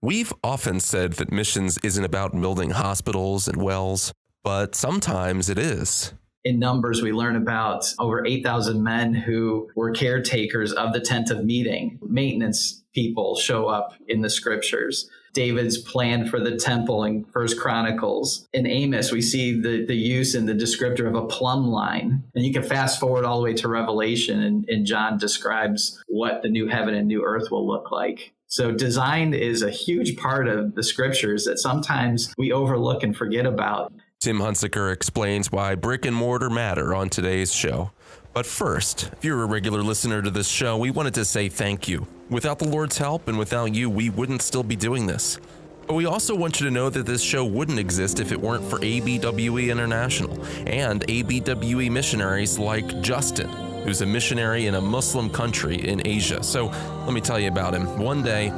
We've often said that missions isn't about building hospitals and wells, but sometimes it is. In Numbers, we learn about over 8,000 men who were caretakers of the tent of meeting. Maintenance people show up in the scriptures. David's plan for the temple in First Chronicles. In Amos, we see the use in the descriptor of a plumb line. And you can fast forward all the way to Revelation, and John describes what the new heaven and new earth will look like. So design is a huge part of the scriptures that sometimes we overlook and forget about. Tim Hunsicker explains why brick and mortar matter on today's show. But first, if you're a regular listener to this show, we wanted to say thank you. Without the Lord's help and without you, we wouldn't still be doing this. But we also want you to know that this show wouldn't exist if it weren't for ABWE International and ABWE missionaries like Justin, who's a missionary in a Muslim country in Asia. So let me tell you about him. One day,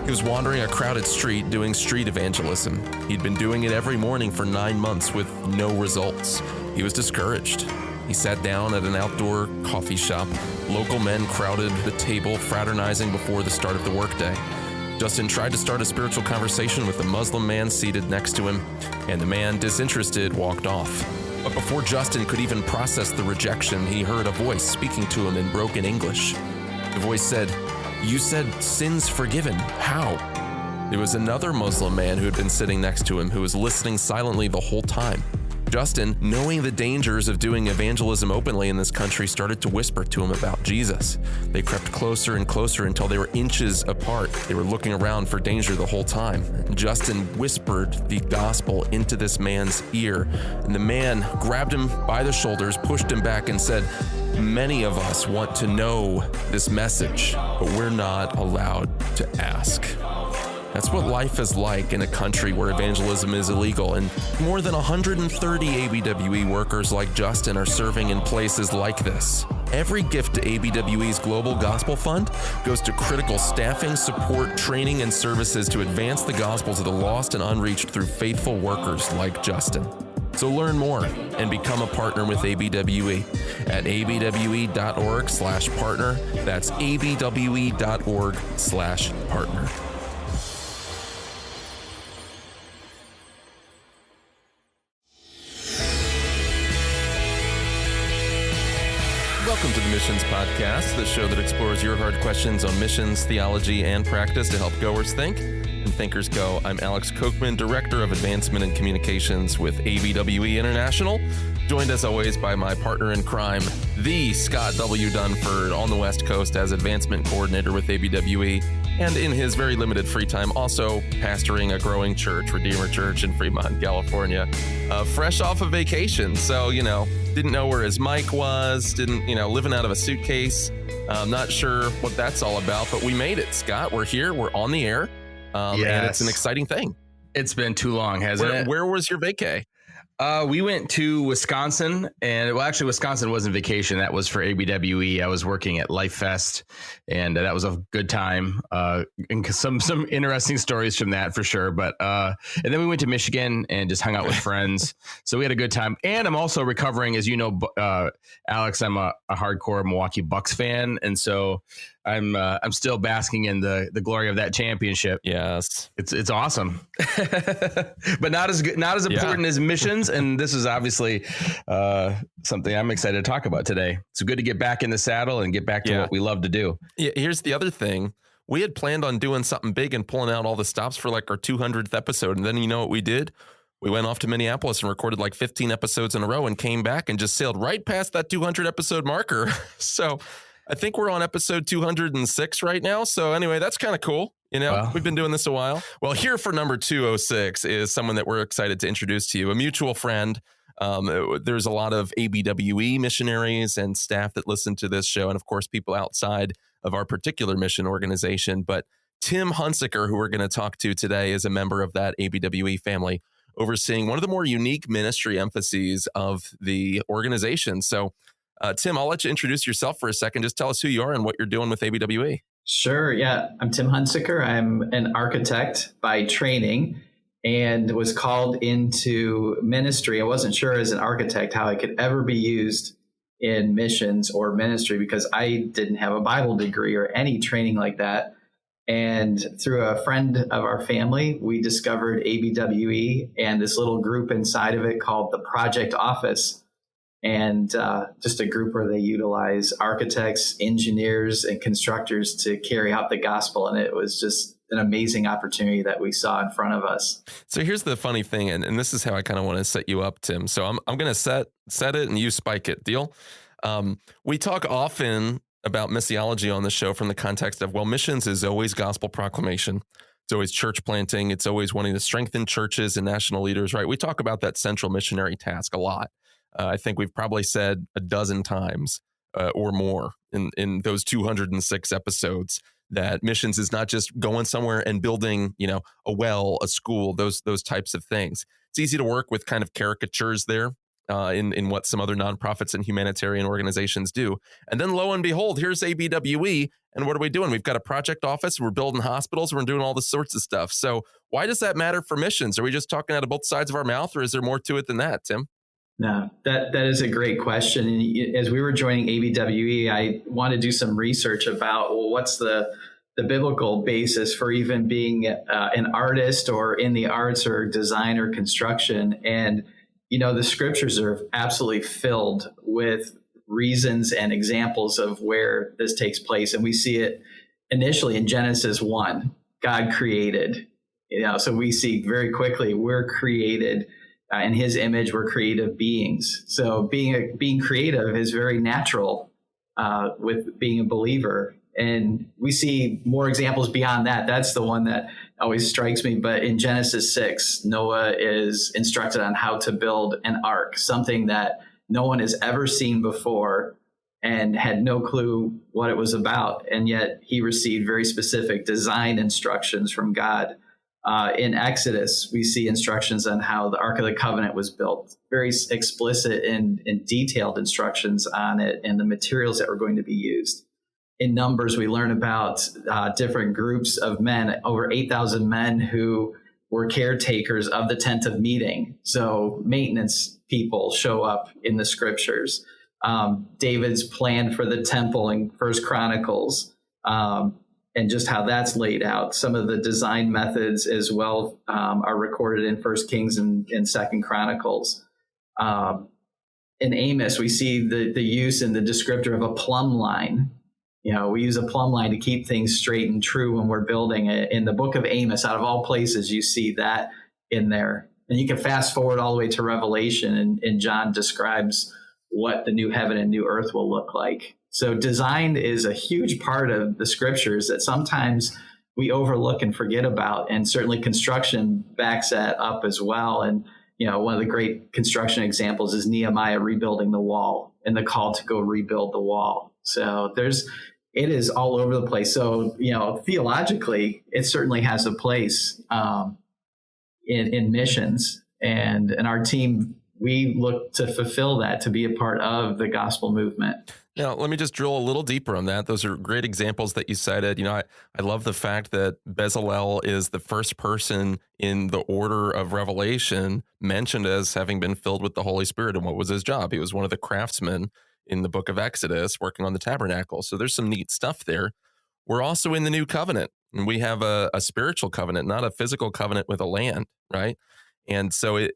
he was wandering a crowded street doing street evangelism. He'd been doing it every morning for 9 months with no results. He was discouraged. He sat down at an outdoor coffee shop. Local men crowded the table, fraternizing before the start of the workday. Justin tried to start a spiritual conversation with the Muslim man seated next to him, and the man, disinterested, walked off. But before Justin could even process the rejection, he heard a voice speaking to him in broken English. The voice said, "You said sins forgiven. How?" It was another Muslim man who had been sitting next to him who was listening silently the whole time. Justin, knowing the dangers of doing evangelism openly in this country, started to whisper to him about Jesus. They crept closer and closer until they were inches apart. They were looking around for danger the whole time. Justin whispered the gospel into this man's ear, and the man grabbed him by the shoulders, pushed him back, and said, "Many of us want to know this message, but we're not allowed to ask." That's what life is like in a country where evangelism is illegal, and more than 130 ABWE workers like Justin are serving in places like this. Every gift to ABWE's Global Gospel Fund goes to critical staffing, support, training, and services to advance the gospel to the lost and unreached through faithful workers like Justin. So learn more and become a partner with ABWE at abwe.org/partner. That's abwe.org/partner. Welcome to the Missions Podcast, the show that explores your hard questions on missions, theology, and practice to help goers think and thinkers go. I'm Alex Kochman, Director of Advancement and Communications with ABWE International, joined as always by my partner in crime, the Scott W. Dunford, on the West Coast as Advancement Coordinator with ABWE, and in his very limited free time, also pastoring a growing church, Redeemer Church in Fremont, California, fresh off of vacation. So, didn't know where his mic was, living out of a suitcase. I'm not sure what that's all about, but we made it, Scott. We're here, we're on the air, and it's an exciting thing. It's been too long, hasn't it? Where was your vacay? We went to Wisconsin, and actually Wisconsin wasn't vacation. That was for ABWE. I was working at Life Fest, and that was a good time. And some interesting stories from that for sure. But and then we went to Michigan and just hung out with friends. So we had a good time. And I'm also recovering, as you know, Alex. I'm a hardcore Milwaukee Bucks fan, and so I'm still basking in the glory of that championship. Yes, it's awesome, but not as good, not as important as missions. And this is obviously something I'm excited to talk about today. It's good to get back in the saddle and get back to what we love to do. Yeah, here's the other thing. We had planned on doing something big and pulling out all the stops for like our 200th episode. And then you know what we did? We went off to Minneapolis and recorded like 15 episodes in a row and came back and just sailed right past that 200 episode marker. So I think we're on episode 206 right now. So anyway, that's kind of cool. We've been doing this a while. Well, here for number 206 is someone that we're excited to introduce to you, a mutual friend. There's a lot of ABWE missionaries and staff that listen to this show, and of course, people outside of our particular mission organization. But Tim Hunsicker, who we're going to talk to today, is a member of that ABWE family, overseeing one of the more unique ministry emphases of the organization. So, Tim, I'll let you introduce yourself for a second. Just tell us who you are and what you're doing with ABWE. Sure. Yeah. I'm Tim Hunsicker. I'm an architect by training and was called into ministry. I wasn't sure as an architect how I could ever be used in missions or ministry because I didn't have a Bible degree or any training like that. And through a friend of our family, we discovered ABWE and this little group inside of it called the Project Office. And just a group where they utilize architects, engineers, and constructors to carry out the gospel. And it was just an amazing opportunity that we saw in front of us. So here's the funny thing, and this is how I kind of want to set you up, Tim. So I'm going to set it and you spike it. Deal? We talk often about missiology on the show from the context of, well, missions is always gospel proclamation. It's always church planting. It's always wanting to strengthen churches and national leaders, right? We talk about that central missionary task a lot. I think we've probably said a dozen times or more in those 206 episodes that missions is not just going somewhere and building, a well, a school, those types of things. It's easy to work with kind of caricatures there in what some other nonprofits and humanitarian organizations do. And then lo and behold, here's ABWE. And what are we doing? We've got a project office. We're building hospitals. We're doing all this sorts of stuff. So why does that matter for missions? Are we just talking out of both sides of our mouth, or is there more to it than that, Tim? No, that is a great question. And as we were joining ABWE, I wanted to do some research about, well, what's the biblical basis for even being an artist or in the arts or design or construction. And, the scriptures are absolutely filled with reasons and examples of where this takes place. And we see it initially in Genesis 1, God created, so we see very quickly we're created in his image. We're creative beings. So being creative is very natural with being a believer. And we see more examples beyond that. That's the one that always strikes me. But in Genesis 6, Noah is instructed on how to build an ark, something that no one has ever seen before and had no clue what it was about. And yet he received very specific design instructions from God. In Exodus, we see instructions on how the Ark of the Covenant was built, very explicit and detailed instructions on it and the materials that were going to be used. In Numbers, we learn about different groups of men, over 8,000 men who were caretakers of the tent of meeting. So maintenance people show up in the scriptures. David's plan for the temple in First Chronicles, and just how that's laid out. Some of the design methods as well are recorded in First Kings and Second Chronicles. In Amos, we see the use in the descriptor of a plumb line. We use a plumb line to keep things straight and true when we're building it. In the book of Amos, out of all places, you see that in there. And you can fast forward all the way to Revelation, and John describes what the new heaven and new earth will look like. So design is a huge part of the scriptures that sometimes we overlook and forget about. And certainly construction backs that up as well. And, one of the great construction examples is Nehemiah rebuilding the wall and the call to go rebuild the wall. So it is all over the place. So, theologically, it certainly has a place in missions. And our team, we look to fulfill that, to be a part of the gospel movement. Now, let me just drill a little deeper on that. Those are great examples that you cited. I love the fact that Bezalel is the first person in the order of Revelation mentioned as having been filled with the Holy Spirit. And what was his job? He was one of the craftsmen in the book of Exodus working on the tabernacle. So there's some neat stuff there. We're also in the new covenant, and we have a spiritual covenant, not a physical covenant with a land, right? And so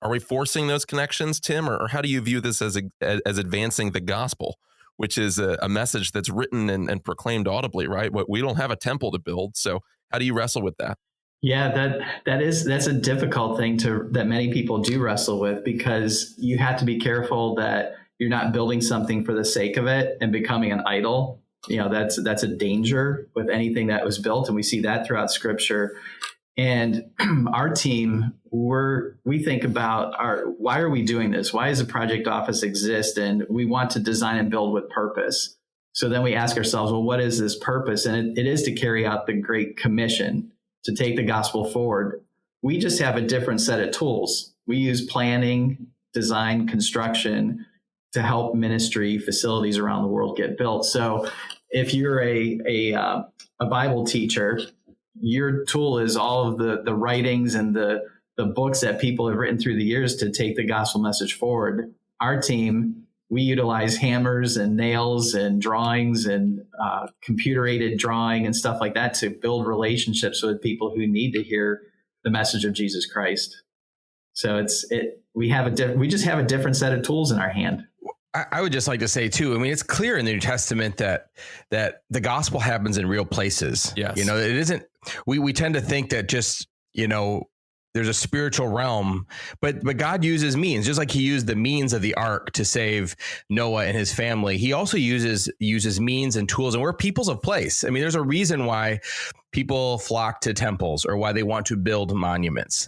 are we forcing those connections, Tim, or how do you view this as advancing the gospel, which is a message that's written and proclaimed audibly, right? We don't have a temple to build, so how do you wrestle with that? Yeah, that's a difficult thing that many people do wrestle with, because you have to be careful that you're not building something for the sake of it and becoming an idol. That's a danger with anything that was built, and we see that throughout Scripture. And our team, we think about why are we doing this? Why does the project office exist? And we want to design and build with purpose. So then we ask ourselves, well, what is this purpose? And it is to carry out the Great Commission, to take the gospel forward. We just have a different set of tools. We use planning, design, construction to help ministry facilities around the world get built. So if you're a Bible teacher, your tool is all of the writings and the books that people have written through the years to take the gospel message forward. Our team we utilize hammers and nails and drawings and computer-aided drawing and stuff like that to build relationships with people who need to hear the message of Jesus Christ. So we just have a different set of tools in our hand. I would just like to say too, I mean, it's clear in the New Testament that the gospel happens in real places. Yes. It isn't, we tend to think that just, there's a spiritual realm, but God uses means, just like he used the means of the ark to save Noah and his family. He also uses means and tools, and we're peoples of place. I mean, there's a reason why people flock to temples or why they want to build monuments.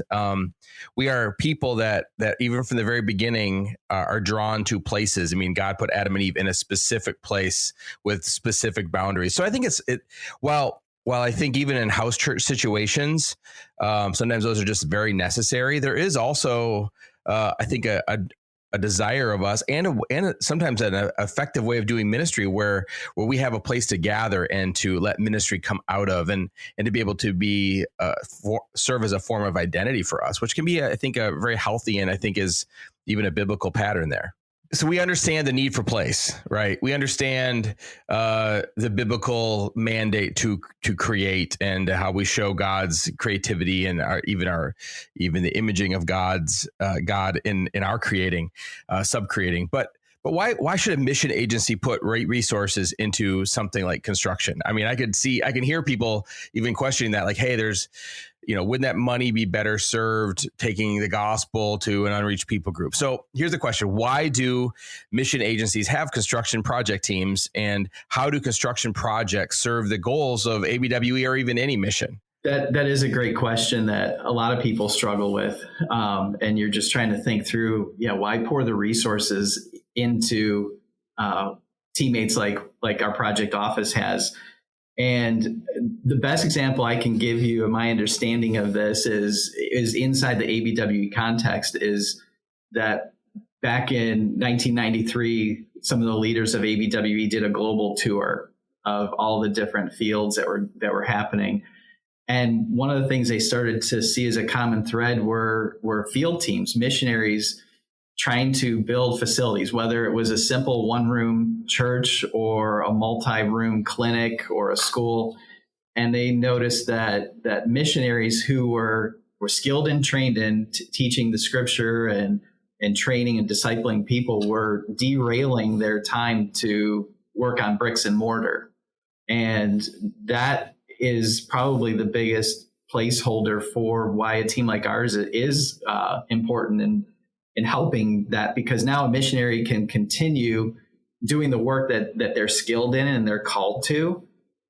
We are people that even from the very beginning are drawn to places. I mean, God put Adam and Eve in a specific place with specific boundaries. So I think while I think even in house church situations, sometimes those are just very necessary, there is also, I think, a desire of us and sometimes an effective way of doing ministry where we have a place to gather and to let ministry come out of and to be able to be serve as a form of identity for us, which can be, I think, a very healthy and I think is even a biblical pattern there. So we understand the need for place, right? We understand the biblical mandate to create and how we show God's creativity and even the imaging of God in our creating, subcreating. But why should a mission agency put resources into something like construction? I mean, I can hear people even questioning that, like, hey, wouldn't that money be better served taking the gospel to an unreached people group? So here's the question. Why do mission agencies have construction project teams, and how do construction projects serve the goals of ABWE or even any mission? That is a great question that a lot of people struggle with. And you're just trying to think through, why pour the resources into teammates like our project office has? And the best example I can give you of my understanding of this is inside the ABWE context, is that back in 1993, some of the leaders of ABWE did a global tour of all the different fields that were happening. And one of the things they started to see as a common thread were field teams, missionaries trying to build facilities, whether it was a simple one-room church or a multi-room clinic or a school. And they noticed that missionaries who were skilled and trained in teaching the scripture and training and discipling people were derailing their time to work on bricks and mortar. And that is probably the biggest placeholder for why a team like ours is important in helping that, because now a missionary can continue doing the work that they're skilled in and they're called to,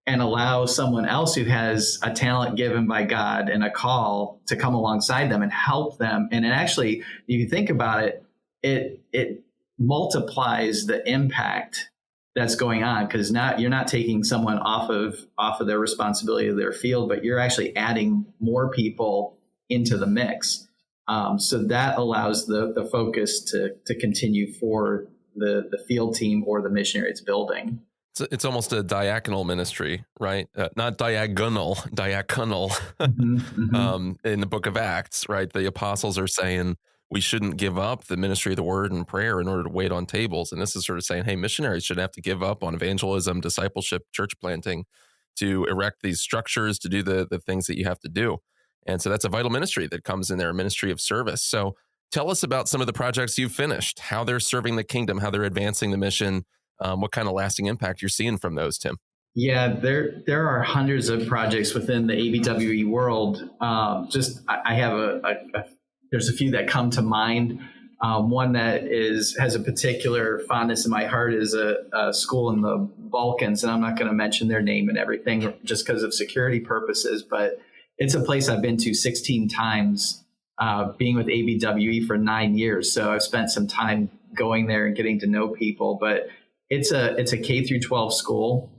and allow someone else who has a talent given by God and a call to come alongside them and help them. And it actually, if you think about it, it multiplies the impact that's going on, because now you're not taking someone off of their responsibility of their field, but you're actually adding more people into the mix. So that allows the focus to continue for the field team or the missionary it's building. It's almost a diaconal ministry, right? Not diagonal. Mm-hmm, mm-hmm. In the book of Acts, right? The apostles are saying we shouldn't give up the ministry of the word and prayer in order to wait on tables. And this is sort of saying, hey, missionaries shouldn't have to give up on evangelism, discipleship, church planting to erect these structures, to do the things that you have to do. And so that's a vital ministry that comes in there, a ministry of service. So tell us about some of the projects you've finished, how they're serving the kingdom, how they're advancing the mission, what kind of lasting impact you're seeing from those, Tim. Yeah, there are hundreds of projects within the ABWE world. I have there's a few that come to mind. One that has a particular fondness in my heart is a school in the Balkans, and I'm not going to mention their name and everything just because of security purposes, but it's a place I've been to 16 times, being with ABWE for 9 years. So I've spent some time going there and getting to know people, but it's a K through 12 school,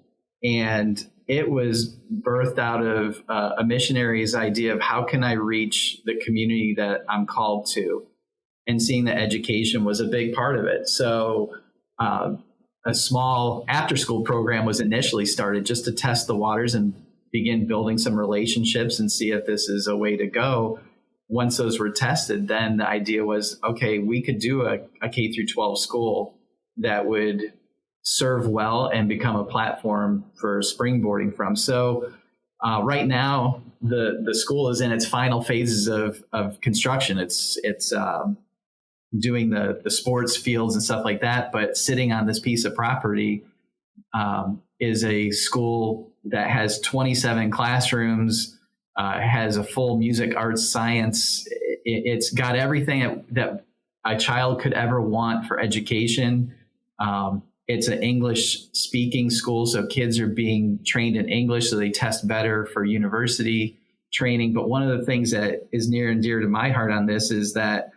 and it was birthed out of a missionary's idea of how can I reach the community that I'm called to, and seeing that education was a big part of it. So a small after-school program was initially started just to test the waters and begin building some relationships and see if this is a way to go. Once those were tested, then the idea was, okay, we could do a K through 12 school that would serve well and become a platform for springboarding from. So right now, the school is in its final phases of construction. It's doing the sports fields and stuff like that, but sitting on this piece of property is a school that has 27 classrooms, has a full music, arts, science. It's got everything that a child could ever want for education. It's an English speaking school, so kids are being trained in English so they test better for university training. But one of the things that is near and dear to my heart on this is that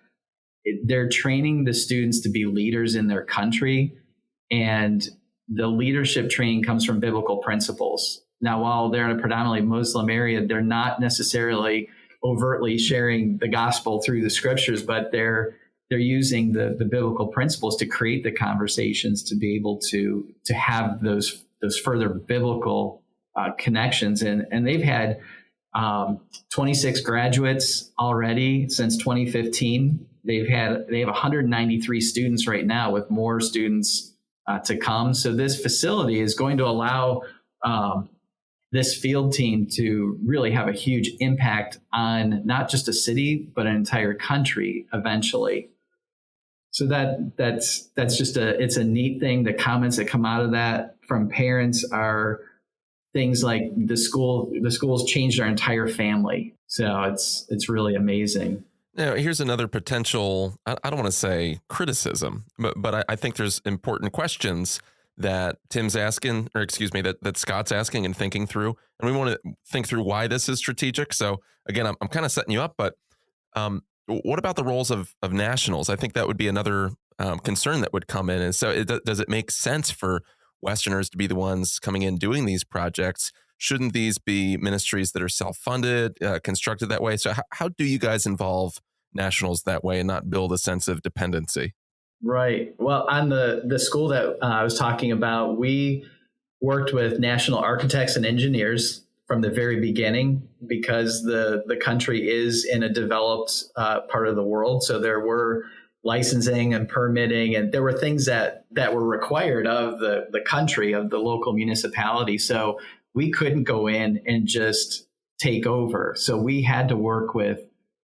they're training the students to be leaders in their country, and the leadership training comes from biblical principles. Now, while they're in a predominantly Muslim area, they're not necessarily overtly sharing the gospel through the scriptures, but they're using the biblical principles to create the conversations to be able to have those further biblical connections. And they've had 26 graduates already since 2015. They have 193 students right now, with more students to come. So this facility is going to allow this field team to really have a huge impact on not just a city, but an entire country eventually. So that's just it's a neat thing. The comments that come out of that from parents are things like the school's changed our entire family. So it's really amazing. Now, here's another potential, I don't want to say criticism, but I think there's important questions that Tim's asking, or excuse me, that Scott's asking and thinking through. And we want to think through why this is strategic. So again, I'm kind of setting you up, but what about the roles of nationals? I think that would be another concern that would come in. And so does it make sense for Westerners to be the ones coming in doing these projects? Shouldn't these be ministries that are self-funded, constructed that way? So how do you guys involve nationals that way and not build a sense of dependency? Right. Well, on the school that I was talking about, we worked with national architects and engineers from the very beginning, because the country is in a developed part of the world. So there were licensing and permitting, and there were things that were required of the country, of the local municipality. So we couldn't go in and just take over. So we had to work with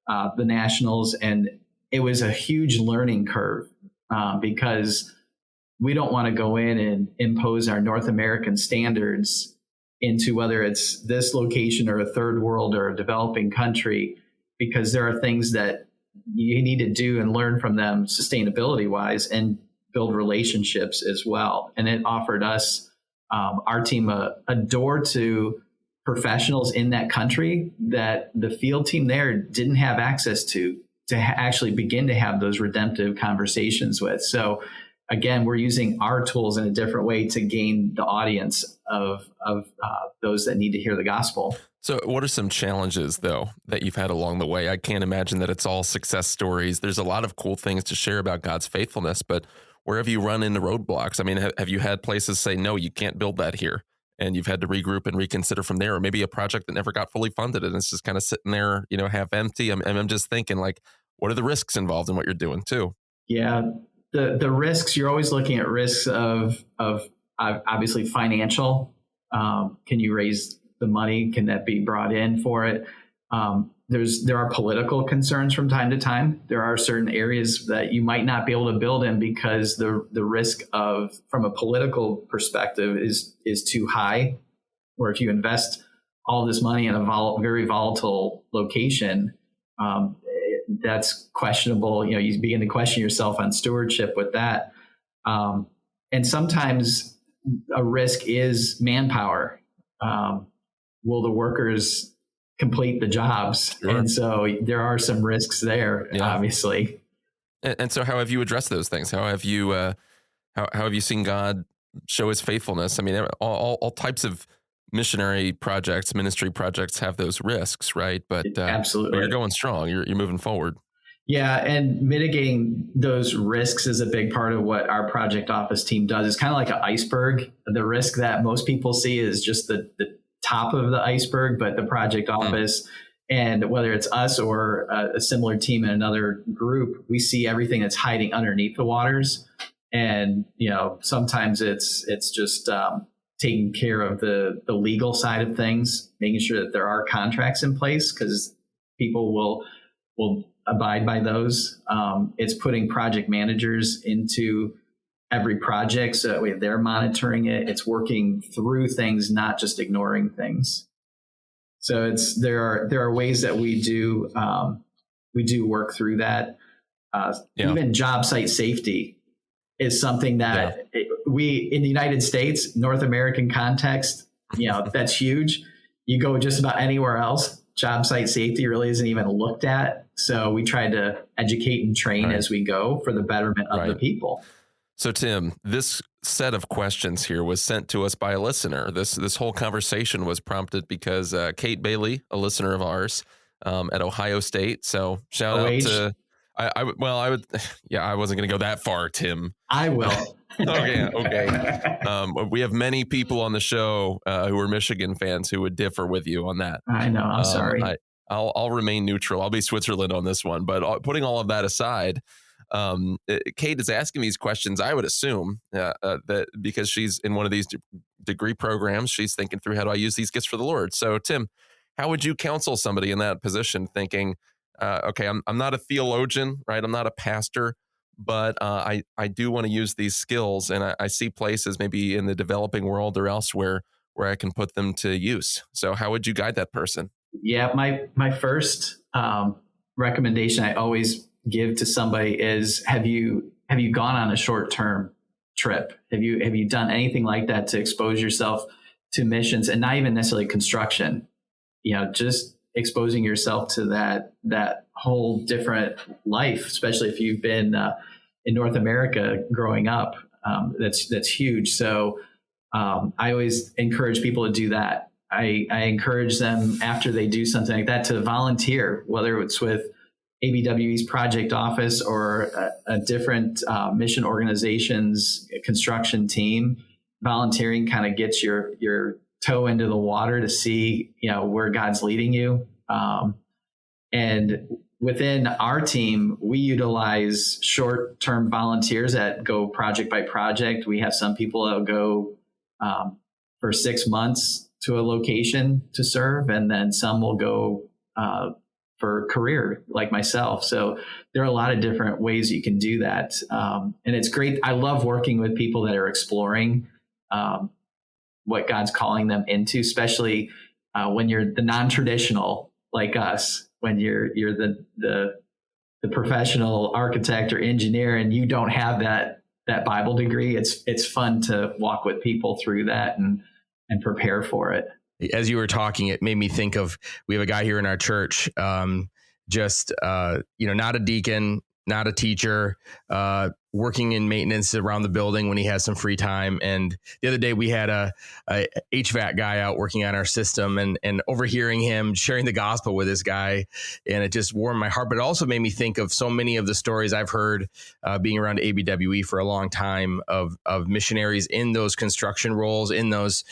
the nationals, and it was a huge learning curve because we don't want to go in and impose our North American standards into whether it's this location or a third world or a developing country, because there are things that you need to do and learn from them sustainability wise and build relationships as well. And it offered us, our team, a door to professionals in that country that the field team there didn't have access to actually begin to have those redemptive conversations with. So again, we're using our tools in a different way to gain the audience of those that need to hear the gospel. So what are some challenges, though, that you've had along the way? I can't imagine that it's all success stories. There's a lot of cool things to share about God's faithfulness, but where have you run into roadblocks? I mean, have you had places say, no, you can't build that here, and you've had to regroup and reconsider from there? Or maybe a project that never got fully funded and it's just kind of sitting there, half empty. I'm just thinking, like, what are the risks involved in what you're doing too? Yeah. The risks, you're always looking at risks of obviously financial. Can you raise the money? Can that be brought in for it? There are political concerns from time to time. There are certain areas that you might not be able to build in because the risk from a political perspective is too high. Or if you invest all this money in a very volatile location, that's questionable. You begin to question yourself on stewardship with that. And sometimes a risk is manpower. Will the workers complete the jobs? Sure. And so there are some risks there, obviously. And so how have you addressed those things? How have you how have you seen God show his faithfulness? I mean, all types of missionary projects, ministry projects have those risks, right? But absolutely, but you're going strong. You're moving forward. Yeah, and mitigating those risks is a big part of what our project office team does. It's kind of like an iceberg. The risk that most people see is just the top of the iceberg, but the project office, and whether it's us or a similar team in another group, we see everything that's hiding underneath the waters. And, sometimes it's just taking care of the legal side of things, making sure that there are contracts in place because people will abide by those. It's putting project managers into every project so that way they're monitoring it. It's working through things, not just ignoring things. So there are ways that we do work through that. Even job site safety is something that we in the United States, North American context, that's huge. You go just about anywhere else, job site safety really isn't even looked at. So we try to educate and train as we go for the betterment of the people. So Tim, this set of questions here was sent to us by a listener. This whole conversation was prompted because Kate Bailey, a listener of ours at Ohio State. So shout out to I wasn't going to go that far, Tim. I will. Okay. We have many people on the show who are Michigan fans who would differ with you on that. I know. I'm sorry. I'll remain neutral. I'll be Switzerland on this one. But putting all of that aside, Kate is asking these questions, I would assume, that because she's in one of these degree programs, she's thinking through, how do I use these gifts for the Lord? So, Tim, how would you counsel somebody in that position thinking, okay, I'm not a theologian, right? I'm not a pastor, but I do want to use these skills, and I see places maybe in the developing world or elsewhere where I can put them to use. So how would you guide that person? Yeah, my first recommendation I always give to somebody is, have you gone on a short-term trip? Have you done anything like that to expose yourself to missions, and not even necessarily construction, just exposing yourself to that whole different life, especially if you've been in North America growing up. That's huge. So I always encourage people to do that. I encourage them after they do something like that to volunteer, whether it's with ABWE's project office or a different mission organization's construction team. Volunteering kind of gets your toe into the water to see, where God's leading you. And within our team, we utilize short-term volunteers that go project by project. We have some people that will go for 6 months to a location to serve, and then some will go for career, like myself. So there are a lot of different ways you can do that. And it's great. I love working with people that are exploring what God's calling them into, especially when you're the non-traditional like us, when you're the professional architect or engineer and you don't have that Bible degree. It's fun to walk with people through that and prepare for it. As you were talking, it made me think of, we have a guy here in our church, not a deacon, not a teacher, working in maintenance around the building when he has some free time. And the other day we had a HVAC guy out working on our system, and overhearing him sharing the gospel with this guy, and it just warmed my heart. But it also made me think of so many of the stories I've heard being around ABWE for a long time of missionaries in those construction roles, in those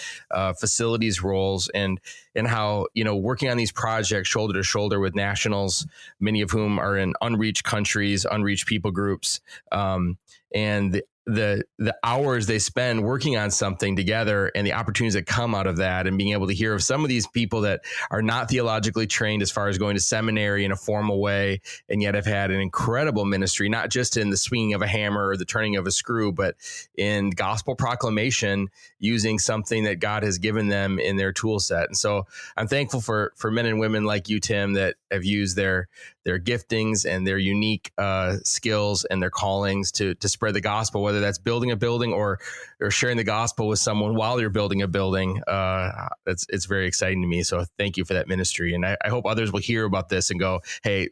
facilities roles, and how, working on these projects shoulder to shoulder with nationals, many of whom are in unreached countries, unreached people groups, and the hours they spend working on something together, and the opportunities that come out of that, and being able to hear of some of these people that are not theologically trained as far as going to seminary in a formal way, and yet have had an incredible ministry, not just in the swinging of a hammer or the turning of a screw, but in gospel proclamation, using something that God has given them in their tool set. And so I'm thankful for men and women like you, Tim, that have used their giftings and their unique skills and their callings to spread the gospel, whether that's building a building or sharing the gospel with someone while you're building a building. It's very exciting to me. So thank you for that ministry. And I hope others will hear about this and go, hey,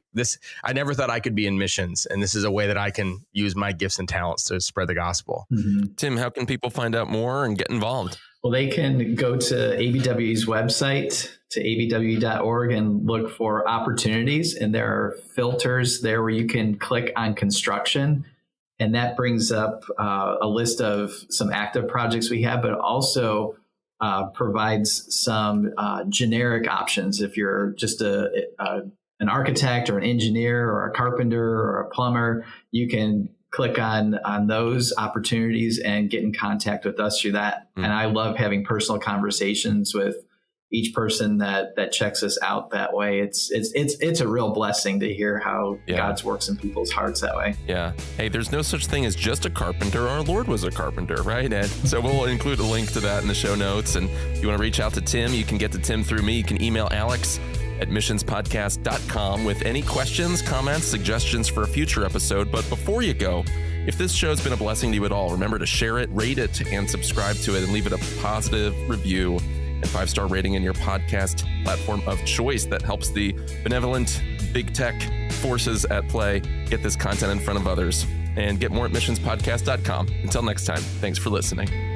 I never thought I could be in missions, and this is a way that I can use my gifts and talents to spread the gospel. Mm-hmm. Tim, how can people find out more and get involved? Well, they can go to ABWE's website, to abwe.org, and look for opportunities. And there are filters there where you can click on construction. And that brings up a list of some active projects we have, but also provides some generic options. If you're just an architect or an engineer or a carpenter or a plumber, you can click on those opportunities and get in contact with us through that. And I love having personal conversations with each person that checks us out that way. It's a real blessing to hear how God's works in people's hearts that way. Yeah. Hey, there's no such thing as just a carpenter. Our Lord was a carpenter, right, Ed? So we'll include a link to that in the show notes. And if you want to reach out to Tim, you can get to Tim through me. You can email alex@missionspodcast.com with any questions, comments, suggestions for a future episode. But before you go, if this show's been a blessing to you at all, remember to share it, rate it, and subscribe to it, and leave it a positive review and 5-star rating in your podcast platform of choice. That helps the benevolent big tech forces at play get this content in front of others. And get more at missionspodcast.com. Until next time, thanks for listening.